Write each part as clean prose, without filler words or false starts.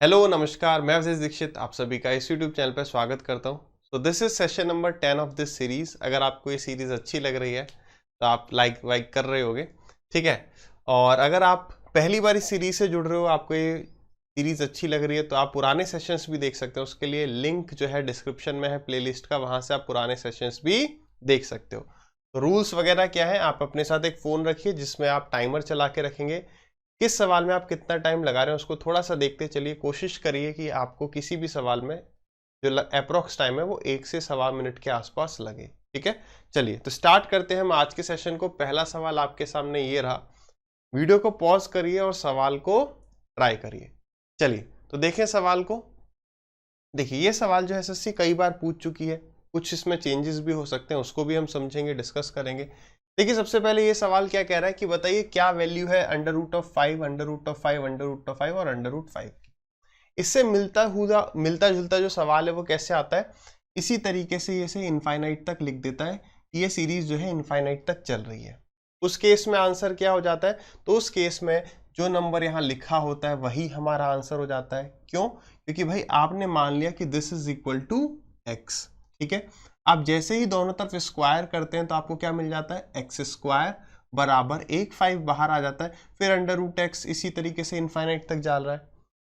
Hello नमस्कार, मैं अवधेश दीक्षित आप सभी का इस यूट्यूब चैनल पर स्वागत करता हूं। So this is session number 10 of this series. अगर आपको ये सीरीज अच्छी लग रही है तो आप लाइक वाइक कर रहे होगे, ठीक है। और अगर आप पहली बार इस सीरीज से जुड़ रहे हो, आपको ये सीरीज अच्छी लग रही है तो आप पुराने सेशंस भी देख सकते हो। उसके लिए लिंक जो है डिस्क्रिप्शन में है प्लेलिस्ट का, वहां से आप पुराने सेशंस भी देख सकते हो। तो रूल्स वगैरह क्या है, आप अपने साथ एक फ़ोन रखिए जिसमें आप टाइमर चला के रखेंगे। किस सवाल में आप कितना टाइम लगा रहे हैं उसको थोड़ा सा देखते चलिए। कोशिश करिए कि आपको किसी भी सवाल में जो अप्रोक्स टाइम है वो 1 से 1.25 मिनट के आसपास लगे, ठीक है। चलिए तो स्टार्ट करते हैं हम आज के सेशन को। पहला सवाल आपके सामने ये रहा। वीडियो को पॉज करिए और सवाल को ट्राई करिए। चलिए तो देखें सवाल को। देखिए ये सवाल जो है एसएससी कई बार पूछ चुकी है, कुछ इसमें चेंजेस भी हो सकते हैं, उसको भी हम समझेंगे, डिस्कस करेंगे। देखिए सबसे पहले ये सवाल क्या कह रहा है कि बताइए क्या वैल्यू है under root of 5, under root of 5, under root of 5 और अंडर रूट 5 की। इससे मिलता जुलता जो सवाल है वो कैसे आता है, इसी तरीके से इसे इनफाइनाइट तक लिख देता है कि ये सीरीज जो है इनफाइनाइट तक चल रही है। उस केस में आंसर क्या हो जाता है, तो उस केस में जो नंबर यहाँ लिखा होता है वही हमारा आंसर हो जाता है। क्यों? क्योंकि भाई आपने मान लिया कि this is equal to x, ठीक है। आप जैसे ही दोनों तरफ स्क्वायर करते हैं तो आपको क्या मिल जाता है, एक्स स्क्वायर बराबर 1/5 बाहर आ जाता है, फिर अंडर रूट एक्स इसी तरीके से इनफाइनाइट तक जा रहा है।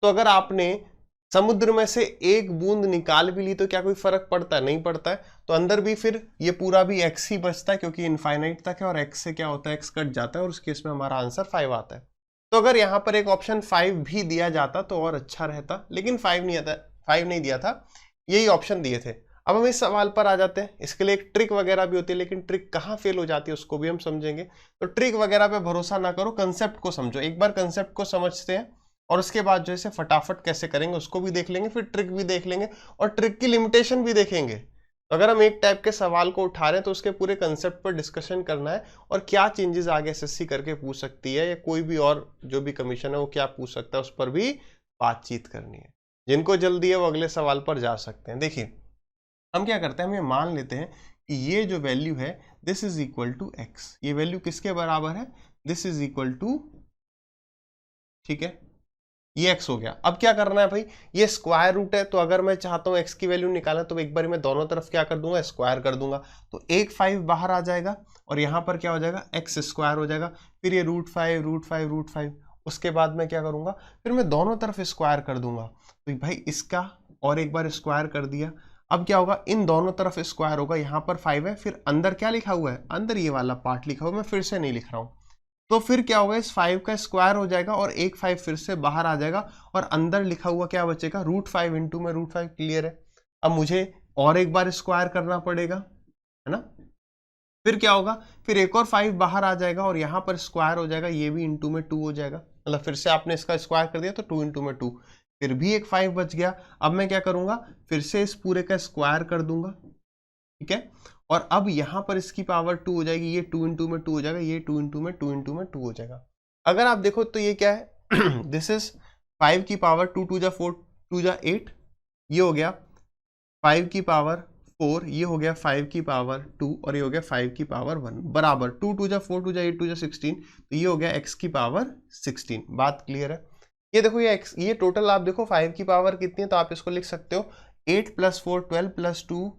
तो अगर आपने समुद्र में से एक बूंद निकाल भी ली तो क्या कोई फर्क पड़ता है? नहीं पड़ता है। तो अंदर भी फिर ये पूरा भी एक्स ही बचता है क्योंकि इनफाइनाइट तक है और एक्स से क्या होता है, एक्स कट जाता है और उस केस में हमारा आंसर 5 आता है। तो अगर यहाँ पर एक ऑप्शन 5 भी दिया जाता तो और अच्छा रहता, लेकिन 5 नहीं आता, 5 नहीं दिया था, यही ऑप्शन दिए थे। अब हम इस सवाल पर आ जाते हैं। इसके लिए एक ट्रिक वगैरह भी होती है, लेकिन ट्रिक कहाँ फेल हो जाती है उसको भी हम समझेंगे। तो ट्रिक वगैरह पे भरोसा ना करो, कंसेप्ट को समझो। एक बार कंसेप्ट को समझते हैं और उसके बाद जो है फटाफट कैसे करेंगे उसको भी देख लेंगे, फिर ट्रिक भी देख लेंगे और ट्रिक की लिमिटेशन भी देखेंगे। तो अगर हम एक टाइप के सवाल को उठा रहे हैं तो उसके पूरे कंसेप्ट पर डिस्कशन करना है और क्या चेंजेस आगे एसएससी करके पूछ सकती है या कोई भी और जो भी कमीशन है वो क्या पूछ सकता है उस पर भी बातचीत करनी है। जिनको जल्दी है वो अगले सवाल पर जा सकते हैं। देखिए हम क्या करते हैं, हम ये मान लेते हैं कि ये जो वैल्यू है this is equal to x, ये वैल्यू किसके बराबर है, दिस इज इक्वल टू, ठीक है, ये x हो गया। अब क्या करना है भाई, ये स्क्वायर रूट है तो अगर मैं चाहता हूं x की वैल्यू निकालना तो एक बार मैं दोनों तरफ क्या कर दूंगा, स्क्वायर कर दूंगा। तो 1/5 बाहर आ जाएगा और यहां पर क्या हो जाएगा, x स्क्वायर हो जाएगा। फिर ये √5 उसके बाद मैं क्या करूंगा, फिर मैं दोनों तरफ स्क्वायर कर दूंगा। तो भाई इसका और एक बार स्क्वायर कर दिया। अब क्या होगा, इन दोनों तरफ स्क्वायर होगा, यहाँ पर 5 है, फिर अंदर क्या लिखा हुआ है, अंदर ये वाला पार्ट लिखा हुआ है, मैं फिर से नहीं लिख रहा हूँ। तो फिर क्या होगा, इस 5 का स्क्वायर हो जाएगा और 1/5 फिर से बाहर आ जाएगा और अंदर लिखा हुआ क्या बचेगा, √5 इंटू में √5। क्लियर है। अब मुझे और एक बार स्क्वायर करना पड़ेगा, है ना। फिर क्या होगा, फिर एक और 5 बाहर आ जाएगा और यहाँ पर स्क्वायर हो जाएगा, ये भी इंटू में 2 हो जाएगा। मतलब फिर से आपने इसका स्क्वायर कर दिया तो 2 इंटू में 2, फिर भी एक 5 बच गया। अब मैं क्या करूंगा, फिर से इस पूरे का स्क्वायर कर दूंगा, ठीक है। और अब यहां पर इसकी पावर 2 हो जाएगी, ये 2 इंटू में 2 हो जाएगा, ये 2 इंटू में 2 इंटू में 2 हो जाएगा। अगर आप देखो तो ये क्या है दिस इज 5 की पावर 2 2 जा 4 2 जा 8, ये हो गया 5 की पावर 4, ये हो गया 5 की पावर 2 और ये हो गया 5 की पावर 1 बराबर 2 2 जा 4 2 जा 8 2 जा 16। तो ये हो गया x की पावर 16। बात क्लियर है। ये देखो ये x, ये टोटल आप देखो 5 की पावर कितनी है, तो आप इसको लिख सकते हो 8 + 4 12 + 2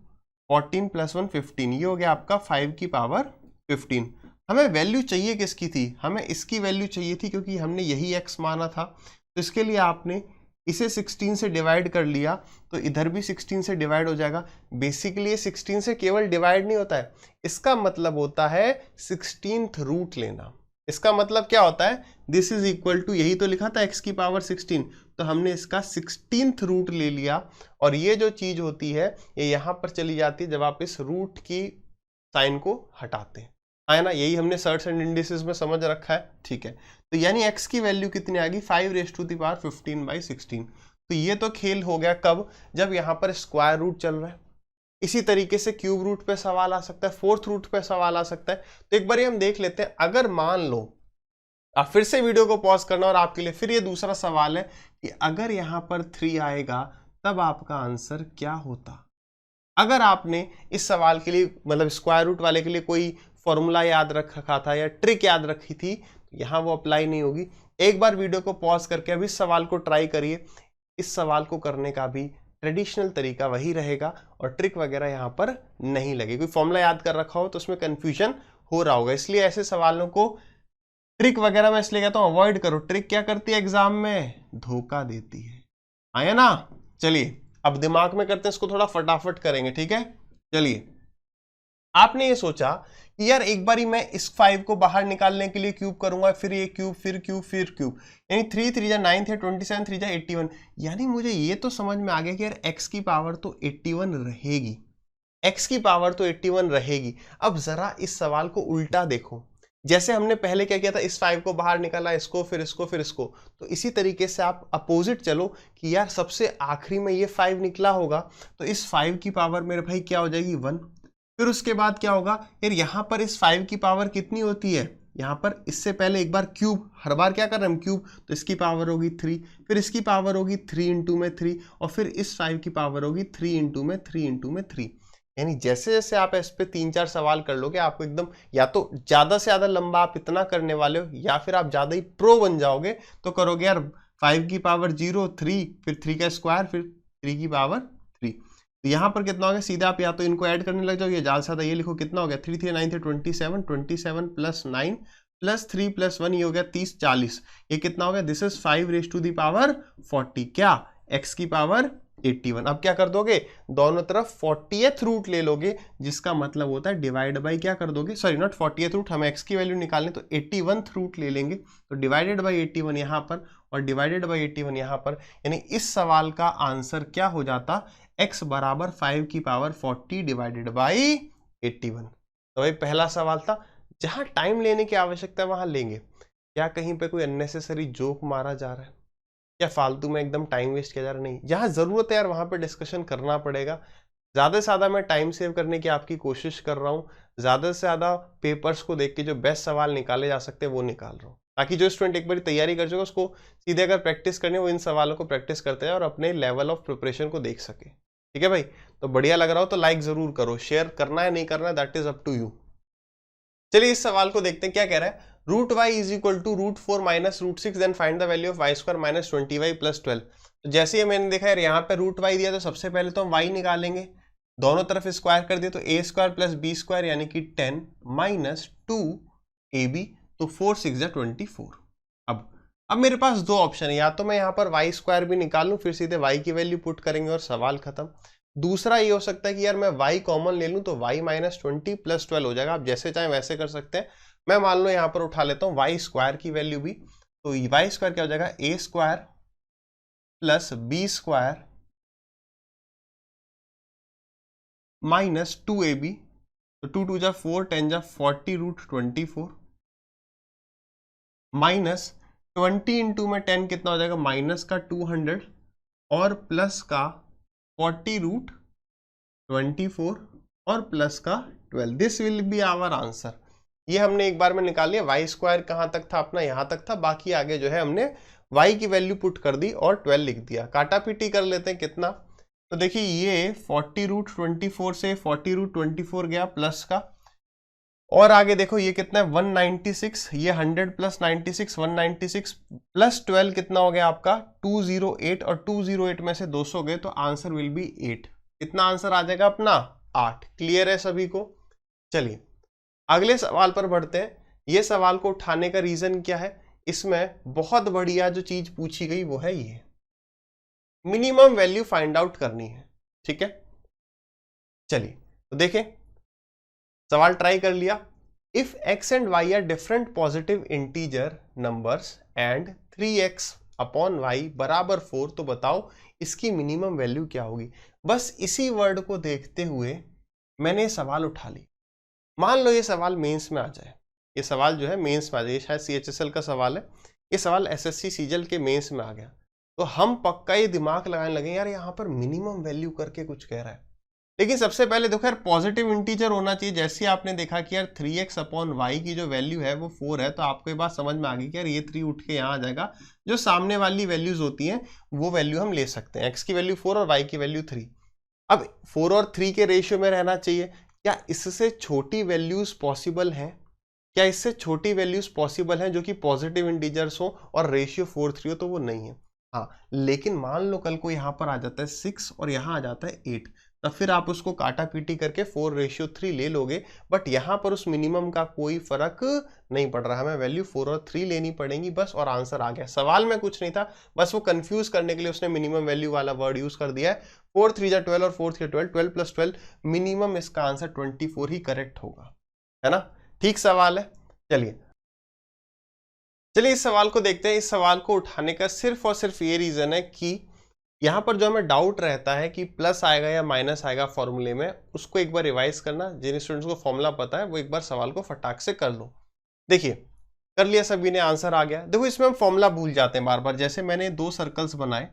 14 + 1 15। ये हो गया आपका 5 की पावर 15। हमें वैल्यू चाहिए किसकी थी, हमें इसकी वैल्यू चाहिए थी क्योंकि हमने यही x माना था। तो इसके लिए आपने इसे 16 से डिवाइड कर लिया तो इधर भी 16 से डिवाइड हो जाएगा। बेसिकली 16 से केवल डिवाइड नहीं होता है, इसका मतलब होता है 16th रूट लेना। इसका मतलब क्या होता है, दिस इज इक्वल टू, यही तो लिखा था x की पावर 16, तो हमने इसका 16th रूट ले लिया। और ये जो चीज होती है ये यहाँ पर चली जाती है जब आप इस रूट की साइन को हटाते हैं, है ना। यही हमने सर्ट्स एंड इंडिसेस में समझ रखा है, ठीक है। तो यानी x की वैल्यू कितनी आ गई, 5⁻15/16। तो ये तो खेल हो गया कब, जब यहाँ पर स्क्वायर रूट चल रहा है। इसी तरीके से क्यूब रूट पे सवाल आ सकता है, फोर्थ रूट पे सवाल आ सकता है। तो एक बार हम देख लेते हैं। अगर मान लो, आप फिर से वीडियो को पॉज करना और आपके लिए फिर ये दूसरा सवाल है कि अगर यहाँ पर 3 आएगा तब आपका आंसर क्या होता। अगर आपने इस सवाल के लिए मतलब स्क्वायर रूट वाले के लिए कोई फॉर्मूला याद रखा था या ट्रिक याद रखी थी, यहाँ वो अप्लाई नहीं होगी। एक बार वीडियो को पॉज करके अब इस सवाल को ट्राई करिए। इस सवाल को करने का भी ट्रेडिशनल तरीका वही रहेगा और ट्रिक वगैरह यहाँ पर नहीं लगे। कोई फॉर्मूला याद कर रखा हो तो उसमें कंफ्यूजन हो रहा होगा, इसलिए ऐसे सवालों को ट्रिक वगैरह मैं इसलिए कहता हूं अवॉइड करो। ट्रिक क्या करती है एग्जाम में, धोखा देती है, आया ना। चलिए अब दिमाग में करते हैं इसको, थोड़ा फटाफट करेंगे, ठीक है। चलिए आपने ये सोचा कि यार एक बारी मैं इस 5 को बाहर निकालने के लिए क्यूब करूंगा, फिर ये क्यूब, फिर क्यूब, फिर क्यूब, यानी 3 3 जा 9 थे, 27 3 जा 81, यानी मुझे ये तो समझ में आ गया कि यार x की पावर तो 81 रहेगी, x की पावर तो 81 रहेगी। अब जरा इस सवाल को उल्टा देखो, जैसे हमने पहले क्या किया था, इस 5 को बाहर निकाला, इसको, फिर इसको, फिर इसको, तो इसी तरीके से आप अपोजिट चलो कि यार सबसे आखिरी में ये 5 निकला होगा, तो इस 5 की पावर मेरे भाई क्या हो जाएगी 1। फिर उसके बाद क्या होगा यार, यहाँ पर इस 5 की पावर कितनी होती है, यहाँ पर इससे पहले एक बार क्यूब, हर बार क्या कर रहे हैं हम क्यूब, तो इसकी पावर होगी 3, फिर इसकी पावर होगी 3 इंटू में 3, और फिर इस 5 की पावर होगी 3 इंटू में 3 इंटू में 3। यानी जैसे जैसे आप इस पे 3-4 सवाल कर लोगे, आपको एकदम या तो ज्यादा से ज्यादा लंबा आप इतना करने वाले हो, या फिर आप ज्यादा ही प्रो बन जाओगे तो करोगे यार 5 की पावर 0, 3, फिर 3 का स्क्वायर, फिर 3 की पावर 3। तो यहाँ पर कितना हो गया, सीधा आप या तो इनको ऐड करने लग जाओ, ये ज्यादा से ज्यादा ये लिखो, कितना हो गया 3 3 9 थे 27, 27 प्लस 9 प्लस 3 प्लस 1, ये हो गया 30 40, ये कितना हो गया, this is 5 raise to the power 40, क्या x की पावर 81। अब क्या कर दोगे, दोनों तरफ 40th रूट ले लोगे, जिसका मतलब होता है डिवाइड बाई क्या कर दोगे, सॉरी नॉट 40th रूट, हमें x की वैल्यू निकालनी, तो 81th रूट ले लेंगे, तो डिवाइडेड बाई 81 यहाँ पर और डिवाइडेड बाई 81 यहाँ पर, यानी इस सवाल का आंसर क्या हो जाता, x बराबर 5 की पावर 40 डिवाइडेड बाई 81। तो भाई पहला सवाल था, जहां टाइम लेने की आवश्यकता है वहां लेंगे। क्या कहीं पे कोई अननेसेसरी जोक मारा जा रहा है, या फालतू में एकदम टाइम वेस्ट किया जा रहा है, नहीं, जहां जरूरत है यार वहां पे डिस्कशन करना पड़ेगा। ज्यादा से ज्यादा मैं टाइम सेव करने की आपकी कोशिश कर रहा हूँ, ज्यादा से ज्यादा पेपर्स को देख के जो बेस्ट सवाल निकाले जा सकते हैं वो निकाल रहा हूँ, ताकि जो स्टूडेंट एक बार तैयारी कर चुका उसको सीधे अगर प्रैक्टिस करने वो इन सवालों को प्रैक्टिस करते हैं और अपने लेवल ऑफ प्रिपरेशन को देख सके। ठीक है भाई, तो बढ़िया लग रहा हो तो लाइक जरूर करो, शेयर करना है नहीं करना है that is up to you. चलिए इस सवाल को देखते हैं क्या कह रहा है, root y is equal to root 4 minus root 6 then find the value of y square minus 20y plus 12। तो जैसे ही मैंने देखा यार यहाँ पे रूट वाई दिया, तो सबसे पहले तो हम वाई निकालेंगे, दोनों तरफ स्क्वायर कर दिया, तो ए स्क्वायर प्लस बी स्क्वायर यानी कि 10 माइनस 2ab, तो 4 6 जा 24। अब मेरे पास दो ऑप्शन है, या तो मैं यहाँ पर वाई स्क्वायर भी निकाल लूँ, फिर सीधे वाई की वैल्यू पुट करेंगे और सवाल खत्म। दूसरा ये हो सकता है कि यार मैं y कॉमन ले लूं, तो y माइनस 20 प्लस 12 हो जाएगा। आप जैसे चाहें वैसे कर सकते हैं, मैं मान लो यहाँ पर उठा लेता हूँ y स्क्वायर की वैल्यू भी, तो y स्क्वायर क्या हो जाएगा, a square plus b square minus 2ab, तो 2 2 जा 4 10 जा 40 रूट 24 माइनस 20 इंटू में 10 कितना हो जाएगा, माइनस का 200 और प्लस का 40 रूट 24 और प्लस का 12। This will be our answer. ये हमने एक बार में निकाल लिया, वाई स्क्वायर कहां तक था अपना, यहां तक था, बाकी आगे जो है हमने वाई की वैल्यू पुट कर दी और 12 लिख दिया। काटा पीटी कर लेते हैं कितना, तो देखिए ये 40 रूट 24 से 40 रूट 24 गया प्लस का, और आगे देखो ये कितना है 196, ये 100 प्लस 96 196 प्लस 12 कितना हो गया आपका 208, और 208 में से 200 गए तो आंसर विल बी 8। कितना आंसर आ जाएगा अपना 8। क्लियर है सभी को। चलिए अगले सवाल पर बढ़ते हैं। ये सवाल को उठाने का रीजन क्या है, इसमें बहुत बढ़िया जो चीज पूछी गई वो है ये मिनिमम वैल्यू फाइंड आउट करनी है। ठीक है, चलिए तो देखें सवाल ट्राई कर लिया। If x and y are different positive integer numbers and 3x upon y बराबर 4, तो बताओ इसकी मिनिमम वैल्यू क्या होगी। बस इसी वर्ड को देखते हुए मैंने सवाल उठा लिया। मान लो ये सवाल मेंस में आ जाए, ये सवाल जो है मेंस में आ जाए, शायद CHSL का सवाल है, ये सवाल SSC सीजल के मेंस में आ गया, तो हम पक्का ये दिमाग लगाने लगे यार यहाँ पर मिनिमम वैल्यू करके कुछ कह रहा है। लेकिन सबसे पहले देखो यार पॉजिटिव इंटीजर होना चाहिए। जैसे आपने देखा कि यार 3x अपॉन वाई की जो वैल्यू है वो 4 है, तो आपको ये बात समझ में आ गई कि यार ये 3 उठ के यहाँ आ जाएगा, जो सामने वाली वैल्यूज होती हैं वो वैल्यू हम ले सकते हैं। x की वैल्यू 4 और y की वैल्यू 3। अब 4 और 3 के रेशियो में रहना चाहिए। क्या इससे छोटी वैल्यूज पॉसिबल हैं, क्या इससे छोटी वैल्यूज पॉसिबल हैं जो कि पॉजिटिव इंटीजर्स हो और रेशियो 4 3 हो, तो वो नहीं है। हाँ, लेकिन मान लो कल को यहाँ पर आ जाता है 6 और यहाँ आ जाता है 8, तब फिर आप उसको काटा पीटी करके 4:3 ले लोगे, बट यहाँ पर उस मिनिमम का कोई फर्क नहीं पड़ रहा, हमें वैल्यू 4 और 3 लेनी पड़ेगी बस, और आंसर आ गया। सवाल में कुछ नहीं था, बस वो कंफ्यूज करने के लिए उसने मिनिमम वैल्यू वाला वर्ड यूज कर दिया है। 4 3 12 और 4 3 12, 12 + 12 मिनिमम, इसका आंसर 24 ही करेक्ट होगा, है ना। ठीक सवाल है। चलिए इस सवाल को देखते हैं। इस सवाल को उठाने का सिर्फ और सिर्फ ये रीजन है कि यहाँ पर जो हमें डाउट रहता है कि प्लस आएगा या माइनस आएगा फॉर्मूले में, उसको एक बार रिवाइज करना। जिन स्टूडेंट्स को फॉर्मूला पता है वो एक बार सवाल को फटाक से कर लो। देखिए कर लिया सभी ने, आंसर आ गया। देखो इसमें हम फॉर्मूला भूल जाते हैं बार बार। जैसे मैंने 2 सर्कल्स बनाए,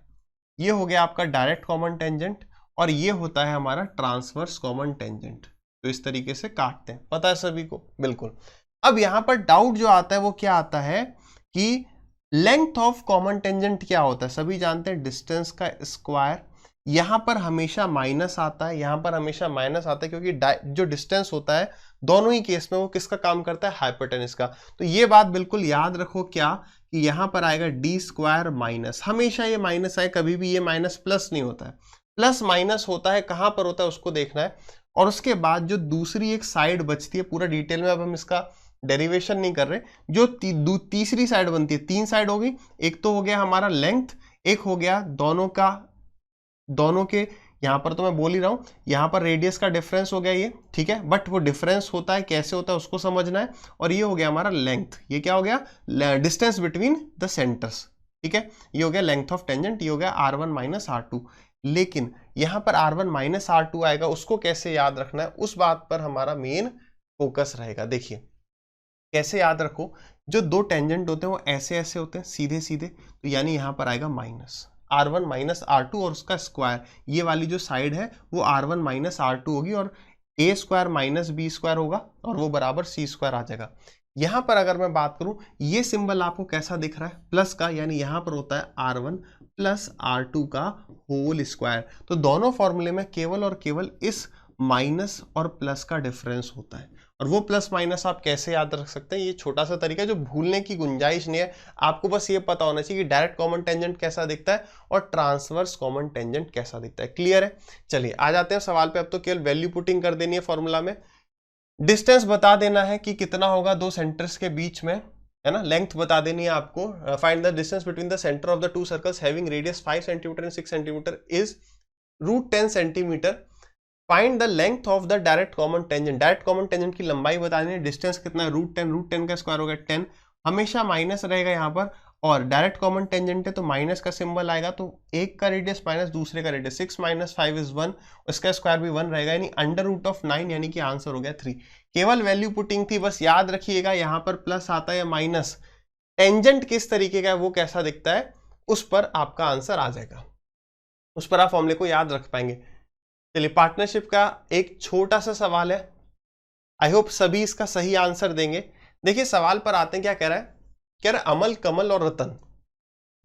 ये हो गया आपका डायरेक्ट कॉमन टेंजेंट और ये होता है हमारा ट्रांसवर्स कॉमन टेंजेंट। तो इस तरीके से काटते हैं, पता है सभी को, बिल्कुल। अब यहाँ पर डाउट जो आता है वो क्या आता है कि लेंथ ऑफ कॉमन टेंजेंट क्या होता है। सभी जानते हैं डिस्टेंस का स्क्वायर। यहां पर हमेशा माइनस आता है, यहां पर हमेशा माइनस आता है, क्योंकि जो डिस्टेंस होता है दोनों ही केस में वो किसका काम करता है, हाइपोटेनस का। तो ये बात बिल्कुल याद रखो क्या, कि यहां पर आएगा d² माइनस, हमेशा ये माइनस आए, कभी भी ये माइनस प्लस नहीं होता है। प्लस माइनस होता है, कहां पर होता है उसको देखना है। और उसके बाद जो दूसरी एक साइड बचती है, पूरा डिटेल में अब हम इसका डेरिवेशन नहीं कर रहे, जो तीसरी साइड बनती है, 3 साइड होगी। एक तो हो गया हमारा लेंथ, एक हो गया दोनों के, यहां पर तो मैं बोल ही रहा हूं, यहां पर रेडियस का डिफरेंस हो गया ये, ठीक है। बट वो डिफरेंस होता है कैसे होता है उसको समझना है। और ये हो गया हमारा लेंथ, ये क्या हो गया, डिस्टेंस बिटवीन द सेंटर्स, ठीक है। ये हो गया लेंथ ऑफ टेंजेंट, ये हो गया r1 - r2। लेकिन यहां पर r1 - r2 आएगा, उसको कैसे याद रखना है, उस बात पर हमारा मेन फोकस रहेगा। देखिए कैसे याद रखो, जो 2 टेंजेंट होते हैं वो ऐसे ऐसे होते हैं, सीधे सीधे, तो यानी यहां पर आएगा माइनस r1 - r2 और उसका स्क्वायर, ये वाली जो साइड है वो r1 - r2 होगी, और a² - b² होगा, और वो बराबर c² आ जाएगा। यहां पर अगर मैं बात करूं, ये सिंबल आपको कैसा दिख रहा है, प्लस का, यानी यहां पर होता है r1 + r2 का होल स्क्वायर। तो दोनों फॉर्मूले में केवल और केवल इस माइनस और प्लस का डिफरेंस होता है। और वो प्लस माइनस आप कैसे याद रख सकते हैं, ये छोटा सा तरीका है जो भूलने की गुंजाइश नहीं है। आपको बस ये पता होना चाहिए कि डायरेक्ट कॉमन टेंजेंट कैसा दिखता है और ट्रांसवर्स कॉमन टेंजेंट कैसा दिखता है। क्लियर है। चलिए आ जाते हैं सवाल पे। अब तो केवल वैल्यू पुटिंग कर देनी है फॉर्मूला में। डिस्टेंस बता देना है कि कितना होगा 2 सेंटर्स के बीच में, है ना। लेंथ बता देनी है आपको। Find the distance between the centre of the 2 circles having radius 5 centimetre and 6 centimetre is √10 centimetre. Find the length of the direct common tangent. Direct common tangent की लंबाई बतानी है। डिस्टेंस कितना है, √10 का स्क्वायर हो गया 10, हमेशा माइनस रहेगा यहाँ पर, और डायरेक्ट कॉमन टेंजेंट है तो माइनस का सिंबल आएगा, तो एक का रेडियस माइनस दूसरे का रेडियस, 6 - 5 = 1, उसका स्क्वायर भी 1 रहेगा, यानी √9, यानी कि आंसर हो गया 3। केवल वैल्यू पुटिंग थी, बस याद रखिएगा यहाँ पर प्लस आता है या माइनस, टेंजेंट किस तरीके का है, वो कैसा दिखता है, उस पर आपका आंसर आ जाएगा, उस पर आप फॉर्मूले को याद रख पाएंगे। चलिए पार्टनरशिप का एक छोटा सा सवाल है, आई होप सभी इसका सही आंसर देंगे। देखिए सवाल पर आते हैं, क्या कह रहा है अमल, कमल और रतन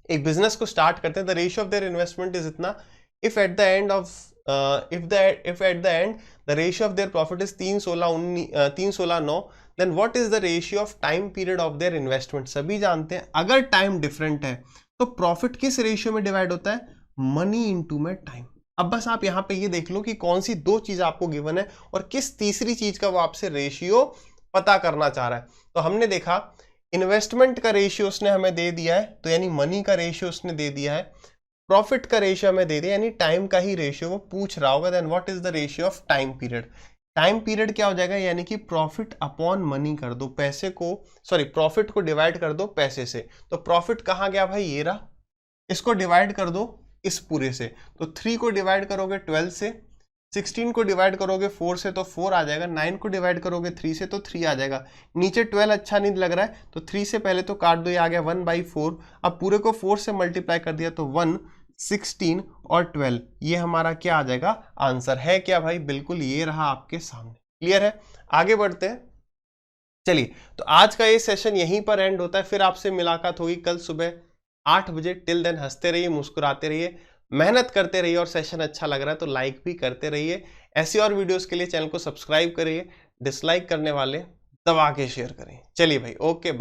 एक बिजनेस को स्टार्ट करते हैं। The ratio of their investment is इतना, if at the end the ratio of their profit is 316 9, then what is the ratio of time period of their investment. सभी जानते हैं अगर टाइम डिफरेंट है तो प्रॉफिट किस रेशियो में divide होता है, मनी इनटू में टाइम। अब बस आप यहां पे ये देख लो कि कौन सी 2 चीज आपको गिवन है और किस तीसरी चीज का वो आपसे रेशियो पता करना चाह रहा है। तो हमने देखा इन्वेस्टमेंट का रेशियो उसने हमें दे दिया है, तो यानी मनी का रेशियो उसने दे दिया है, प्रॉफिट का रेशियो हमें दे दिया, यानी टाइम का ही रेशियो वो पूछ रहा होगा। Then what is the ratio of time period. Time period क्या हो जाएगा, यानी कि प्रॉफिट अपॉन मनी कर दो, प्रॉफिट को डिवाइड कर दो पैसे से। तो प्रॉफिट कहाँ गया भाई, ये रहा, इसको डिवाइड कर दो इस पूरे से, तो 3 को डिवाइड करोगे 12 से, 16 को डिवाइड करोगे 4 से तो 4 आ जाएगा, 9 को डिवाइड करोगे 3 से तो 3 आ जाएगा। नीचे 12 अच्छा नहीं लग रहा है तो 3 से पहले तो काट दो, ये आ गया 1/4। अब पूरे को 4 से मल्टीप्लाई कर दिया तो 1, 16 और 12, ये हमारा क्या आ जाएगा, आंसर है क्या भाई, बिल्कुल ये रहा आपके सामने। क्लियर है, आगे बढ़ते हैं। चलिए तो आज का ये सेशन यहीं पर एंड होता है, फिर आपसे मुलाकात होगी कल सुबह 8 बजे। टिल देन हंसते रहिए, मुस्कुराते रहिए, मेहनत करते रहिए, और सेशन अच्छा लग रहा है तो लाइक भी करते रहिए। ऐसी और वीडियोस के लिए चैनल को सब्सक्राइब करिए, डिसलाइक करने वाले दबा के शेयर करें। चलिए भाई, ओके बाय।